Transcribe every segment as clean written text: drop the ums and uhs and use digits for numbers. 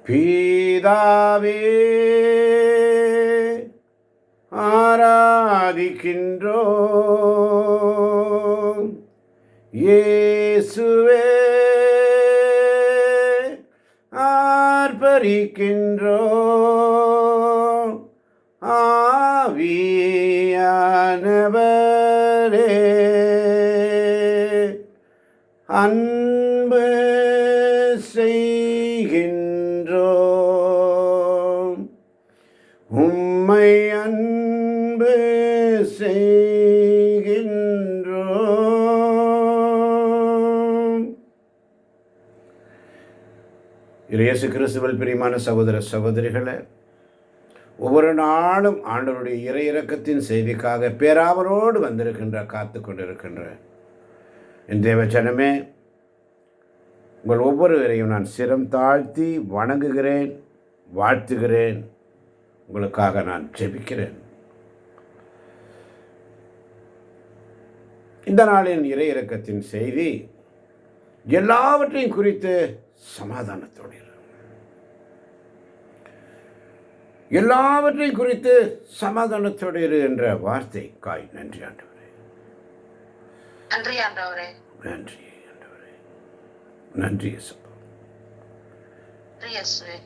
பிதாவே ஆராதிக்கின்றோம். இயேசுவே ஆர்ப்பரிக்கின்றோம். ஆவியானவரே அன்பு செய்கின்றோம். உம்மை அன்பு செய்கின்றோம். இயேசு கிறிஸ்துவில் பிரியமான சகோதர சகோதரிகளே, ஒவ்வொரு நாளும் ஆண்டவருடைய இறை இரக்கத்தின் செய்திக்காக பேராவலோடு வந்திருக்கின்ற காத்து கொண்டிருக்கின்ற என் தேவஜனமே, உங்கள் ஒவ்வொருவரையும் நான் சிரம் தாழ்த்தி வணங்குகிறேன், வாழ்த்துகிறேன். உங்களுக்காக நான் ஜெபிக்கிறேன். இந்த நாளின் இறை இரக்கத்தின் செய்தி எல்லாவற்றையும் குறித்து சமாதானத்தோடு, எல்லாவற்றையும் குறித்து சமாதானத்தோடு இரு என்ற வார்த்தைக்காய் நன்றி ஆண்டவரே. நன்றி ஆண்டவரே. நன்றி ஆண்டவரே. நன்றி இயேசுவே.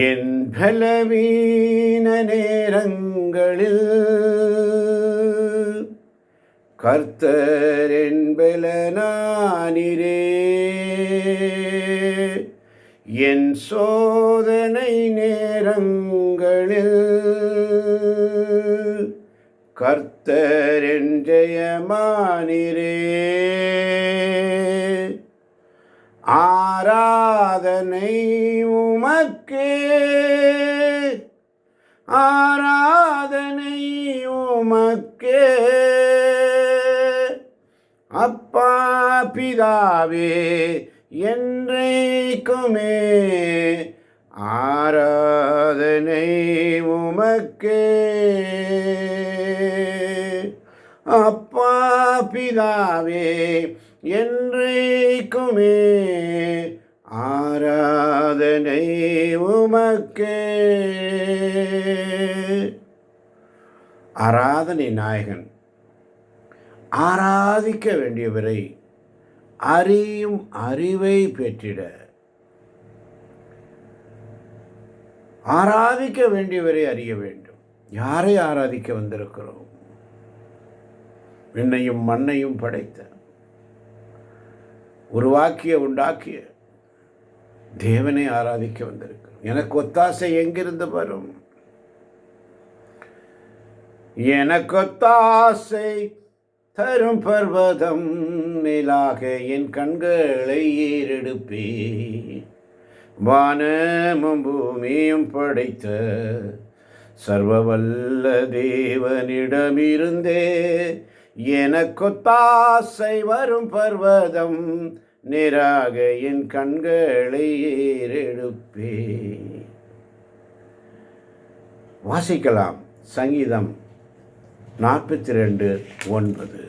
என் பலவீன நேரங்களில் கர்த்தர் என் பலனானீரே. என் சோதனை நேரங்களில் கர்த்தர் என் ஜெயமானீரே. ஆராதனை உமக்கே, ஆராதனை உமக்கே. அப்பா பிதாவே என்றைக்குமே ஆராதனை உமக்கே. அப்பா பிதாவே என்றைக்குமே ஆராதனை உமக்கே. ஆராதனை நாயகன் ஆராதிக்க வேண்டியவரை அறியும் அறிவை பெற்றிட, ஆராதிக்க வேண்டியவரை அறிய வேண்டும். யாரை ஆராதிக்க வந்திருக்கிறோம்? விண்ணையும் மண்ணையும் படைத்த, உருவாக்கிய உண்டாக்கிய தேவனை ஆராதிக்க வந்திருக்கிறோம். எனக்கு ஒத்தாசை எங்கிருந்து வரும்? எனக்கு ஒத்தாசை தரும் பர்வதம் மேலாக என் கண்களை ஏறெடுப்பே. வானமும் பூமியும் படைத்த சர்வவல்ல தேவனிடமிருந்தே எனக்கொத்தாசை வரும் பர்வதம் நேராக என் கண்களை ஏறெடுப்பே. வாசிக்கலாம் சங்கீதம் 42:9.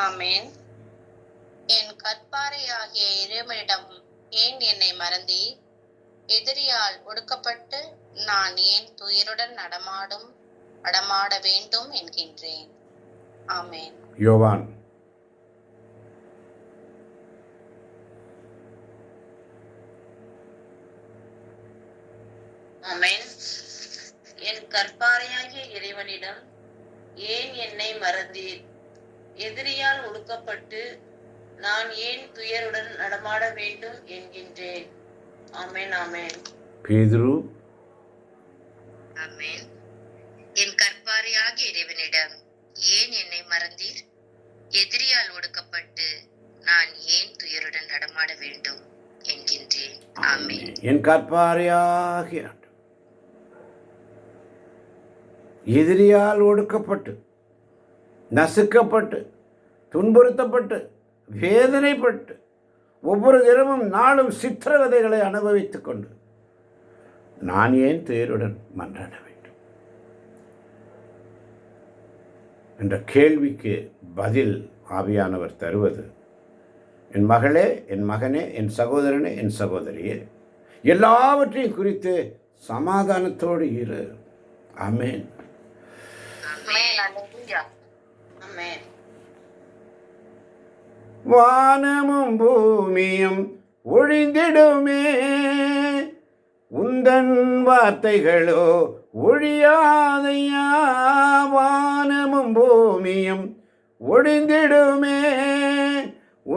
ஆமென். என் கற்பாரையாகிய இறைவனிடம் ஏன் என்னை மறந்தி? எதிரியால் ஒடுக்கப்பட்டு நான் ஏன் துயருடன் நடமாட வேண்டும் என்கின்றேன். ஆமென். யோவான் ஆமென். என் கற்பாரையாகிய இறைவனிடம் ஏன் என்னை மறந்தீர்? எதிரியால் ஒடுக்கப்பட்டு நான் ஏன் துயருடன் நடமாட வேண்டும் என்கின்றேன். ஆமென். ஆமென். பேதுரு ஆமென். என் கற்பாரையாகிய இறைவனிடம் ஏன் என்னை மறந்தீர்? எதிரியால் ஒடுக்கப்பட்டு நான் ஏன் துயருடன் நடமாட வேண்டும் என்கின்றேன். ஆமென். என் கற்பாரையாகிய எதிரியால் ஒடுக்கப்பட்டு, நசுக்கப்பட்டு, துன்புறுத்தப்பட்டு, வேதனைப்பட்டு, ஒவ்வொரு தினமும் நாளும் சித்திரவதைகளை அனுபவித்துக் கொண்டு நான் ஏன் துயருடன் மன்றாட வேண்டும் என்ற கேள்விக்கு பதில் ஆவியானவர் தருவது என் மகளே, என் மகனே, என் சகோதரனே, என் சகோதரியே, எல்லாவற்றையும் குறித்து சமாதானத்தோடு இரு. ஆமென். வானமும் பூமியும் ஒழிந்திடுமே, உந்தன் வார்த்தைகளோ ஒழியாதையா. வானமும் பூமியும் ஒழிந்திடுமே,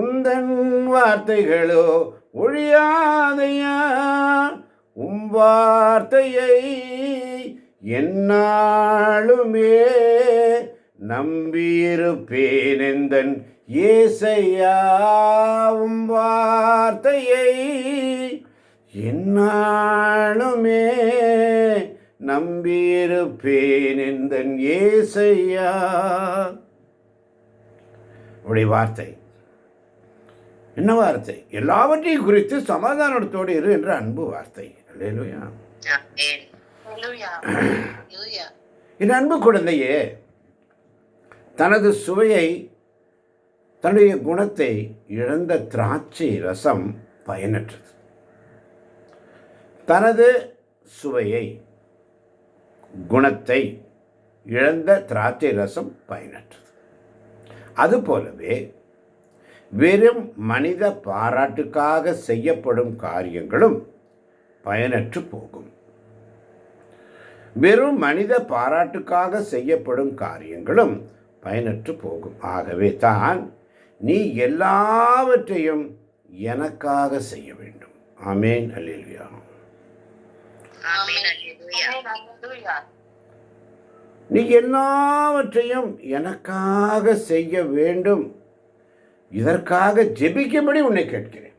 உந்தன் வார்த்தைகளோ ஒழியாதையா. வார்த்தையை எந்நாளுமே நம்பியிருப்பேன் எந்தன் ஏசையா. வார்த்தையை எந்நாளுமே நம்பியிருப்பேன் எந்தன் ஏசையா. உடைய வார்த்தை என்ன வார்த்தை? எல்லாவற்றையும் குறித்து சமாதானத்தோடு இரு என்ற அன்பு வார்த்தை. அல்லேலூயா. என் அன்பு குழந்தையே, தனது சுவையை, தன்னுடைய குணத்தை இழந்த திராட்சை ரசம் பயனற்றது. தனது சுவையை, குணத்தை இழந்த திராட்சை ரசம் பயனற்றது. அதுபோலவே வெறும் மனித பாராட்டுக்காக செய்யப்படும் காரியங்களும் பயனற்று போகும். வெறும் மனித பாராட்டுக்காக செய்யப்படும் காரியங்களும் பயனற்று போகும். ஆகவே தான் நீ எல்லாவற்றையும் எனக்காக செய்ய வேண்டும். ஆமென். அல்லேலூயா. நீ எல்லாவற்றையும் எனக்காக செய்ய வேண்டும். இதற்காக ஜெபிக்கும்படி உன்னை கேட்கிறேன்.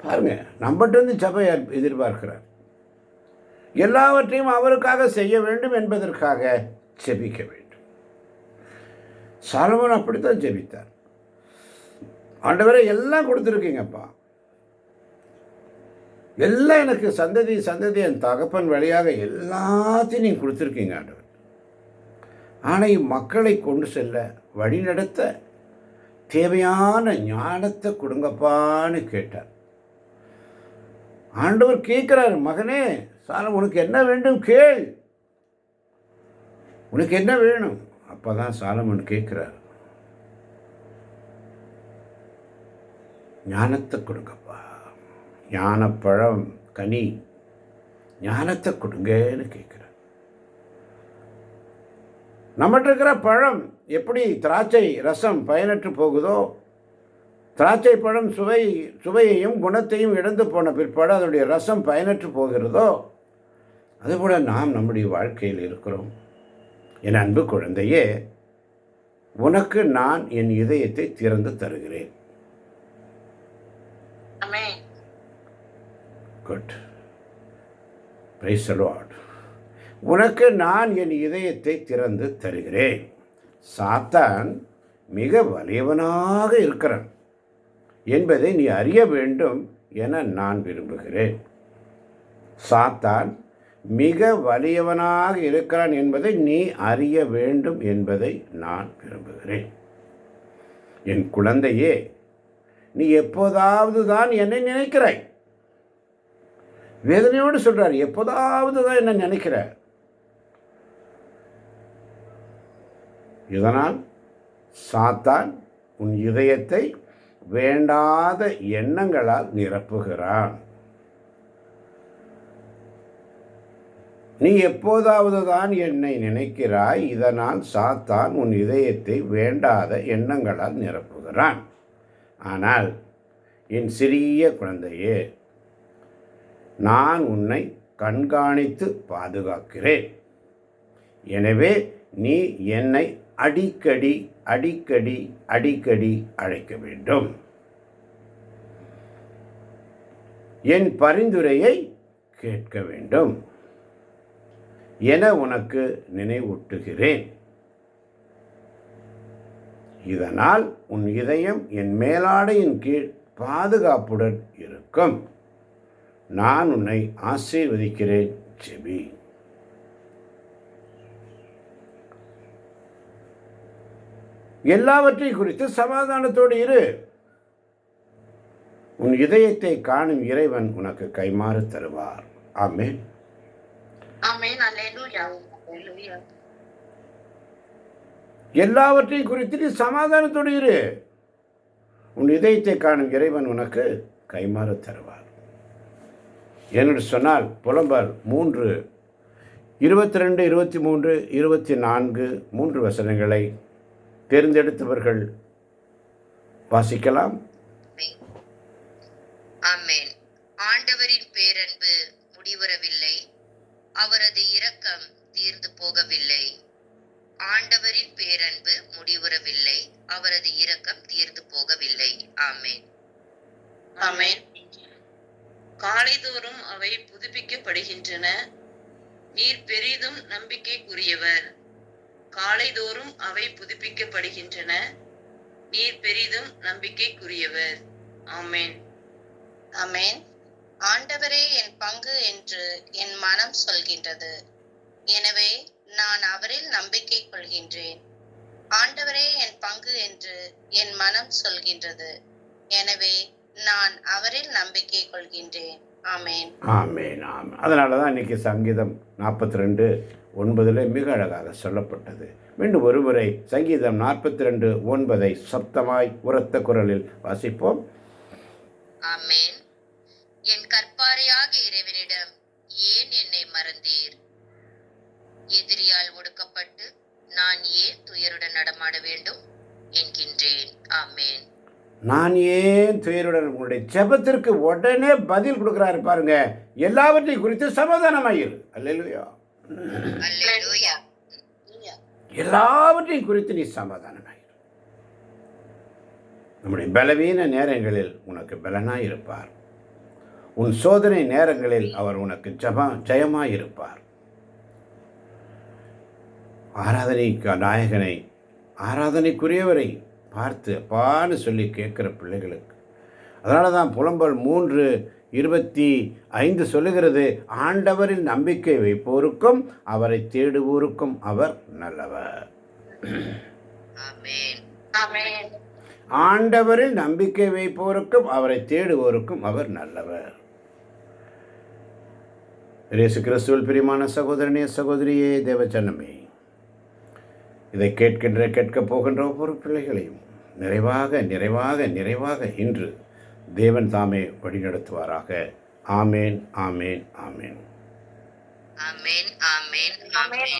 பாருங்க, நம்மகிட்ட ஜெப எதிர்பார்க்கிறார். எல்லாவற்றையும் அவருக்காக செய்ய வேண்டும் என்பதற்காக ஜெபிக்க வேண்டும். சாலமோன் அப்படித்தான் ஜெபித்தார். ஆண்டவரே, எல்லாம் கொடுத்துருக்கீங்கப்பா, எல்லாம் எனக்கு சந்ததி சந்ததி என் தகப்பன் வழியாக எல்லாத்தையும் நீங்கள் கொடுத்துருக்கீங்க ஆண்டவர். ஆனால் இம்மக்களை கொண்டு செல்ல வழிநடத்த தேவையான ஞானத்தை கொடுங்கப்பான்னு கேட்டார். ஆண்டவர் கேட்கிறார், மகனே சாலம், உனக்கு என்ன வேண்டும் கேள், உனக்கு என்ன வேணும்? அப்பதான் சாலமன் கேட்கிறார், ஞானத்தை கொடுங்கப்பா, ஞானப்பழம் கனி, ஞானத்தை கொடுங்கன்னு கேட்கிறார். நம்மகிட்ட இருக்கிற பழம் எப்படி திராட்சை ரசம் பயனற்று போகுதோ, திராட்சை பழம் சுவையையும் குணத்தையும் இழந்து போன பிற்பாடு அதனுடைய ரசம் பயனற்று போகிறதோ, அதுபோல நாம் நம்முடைய வாழ்க்கையில் இருக்கிறோம். என் அன்பு குழந்தையே, உனக்கு நான் என் இதயத்தை திறந்து தருகிறேன். குட். Praise the Lord. உனக்கு நான் என் இதயத்தை திறந்து தருகிறேன். சாத்தான் மிக வலியவனாக இருக்கிறான் என்பதை நீ அறிய வேண்டும் என நான் விரும்புகிறேன். சாத்தான் மிக வலியவனாக இருக்கிறான் என்பதை நீ அறிய வேண்டும் என்பதை நான் விரும்புகிறேன். என் குழந்தையே, நீ எப்போதாவது தான் என்னை நினைக்கிறாய். வேதனையோடு சொல்றார், எப்போதாவது தான் என்ன நினைக்கிற. இதனால் சாத்தான் உன் இதயத்தை வேண்டாத எண்ணங்களால் நிரப்புகிறான். நீ எப்போதாவது தான் என்னை நினைக்கிறாய். இதனால் சாத்தான் உன் இதயத்தை வேண்டாத எண்ணங்களால் நிரப்புகிறான். ஆனால் என் சிறிய குழந்தையே, நான் உன்னை கண்காணித்து பாதுகாக்கிறேன். எனவே நீ என்னை அடிக்கடி அடிக்கடி அடிக்கடி அழைக்க வேண்டும். என் பரிந்துரையை கேட்க வேண்டும் என உனக்கு நினைவூட்டுகிறேன். இதனால் உன் இதயம் என் மேலாடையின் கீழ் பாதுகாப்புடன் இருக்கும். நான் உன்னை ஆசீர்வதிக்கிறேன். ஜெபி. எல்லாவற்றையும் குறித்து சமாதானத்தோடு இரு. உன் இதயத்தை காணும் இறைவன் உனக்கு கைமாறு தருவார். ஆமென். ஆமென். அல்லேலூயா. அல்லேலூயா. எல்லாவற்றையும் குறித்து நீ சமாதானத்தோடு இரு. உன் இதயத்தை காணும் இறைவன் உனக்கு கைமாறு தருவார் என்று சொன்னால் புலம்பல் 3 22, 23, 24 3 வசனங்களை தேர்ந்தெடுத்தவர்கள் வாசிக்கலாம். ஆமென். ஆண்டவரின் பேரன்பு முடிவுறவில்லை, அவரது இரக்கம் தீர்ந்து போகவில்லை. ஆண்டவரின் பேரன்பு முடிவுறவில்லை, அவரது இரக்கம் தீர்ந்து போகவில்லை. ஆமென். ஆமென். காலைதோறும் அவை புதுப்பிக்கப்படுகின்றன. நீர் பெரிதும் நம்பிக்கைக்குரியவர். காலைதோறும் அவை புதுப்பிக்கப்படுகின்றன. நீர் பெரிதும் நம்பிக்கைக்குரியவர். ஆமென். ஆமென். ஆண்டவரே என் பங்கு என்று என் மனம் சொல்கின்றது, எனவே நான் அவரில் நம்பிக்கை கொள்கின்றேன். ஆண்டவரே என் பங்கு என்று என் மனம் சொல்கின்றது, எனவே நான் அவரில் நம்பிக்கை கொள்கின்றேன். ஆமென். ஆமென். ஆமென். அதனால தான் இன்னைக்கு சங்கீதம் 42:9 மிக அழகாக சொல்லப்பட்டது. மீண்டும் ஒருமுறை சங்கீதம் 42:9 சப்தமாய் உரத்த குரலில் வாசிப்போம். ஆமென். என் கற்பாரையாகிய இறைவனிடம் ஏன் என்னை மறந்தீர்? எதிரியால் ஒடுக்கப்பட்டு நான் ஏன் துயருடன் நடமாட வேண்டும் என்கின்றேன். ஆமென். நான் ஏன் துயருடன் உங்களுடைய ஜெபத்திற்கு உடனே பதில் கொடுக்குறாரு பாருங்க. எல்லாவற்றையும் குறித்து சமாதானமாயிரு. அல்லேலூயா. அல்லேலூயா. எல்லாவற்றையும் குறித்து நீ சமாதானமாயிரு. நம்முடைய பலவீன நேரங்களில் உனக்கு பலனாய் இருப்பார். உன் சோதனை நேரங்களில் அவர் உனக்கு ஜெயமாய் இருப்பார். ஆராதனைக்கு நாயகனை, ஆராதனைக்குரியவரை பார்த்து அப்பான்னு சொல்லி கேட்குற பிள்ளைகளுக்கு, அதனால தான் புலம்பல் 3:25 சொல்லுகிறது, ஆண்டவரில் நம்பிக்கை வைப்போருக்கும் அவரை தேடுவோருக்கும் அவர் நல்லவர். ஆமென். ஆமென். ஆண்டவரில் நம்பிக்கை வைப்போருக்கும் அவரை தேடுவோருக்கும் அவர் நல்லவர். இயேசு கிறிஸ்துவில் பிரியமான சகோதரனே, சகோதரியே, தேவஜனமே, இதை கேட்கப் போகின்ற ஒவ்வொரு பிள்ளைகளையும் நிறைவாக நிறைவாக நிறைவாக இன்று தேவன் தாமே வழிநடத்துவாராக. ஆமேன். ஆமேன். ஆமேன். ஆமென். ஆமென். ஆமென்.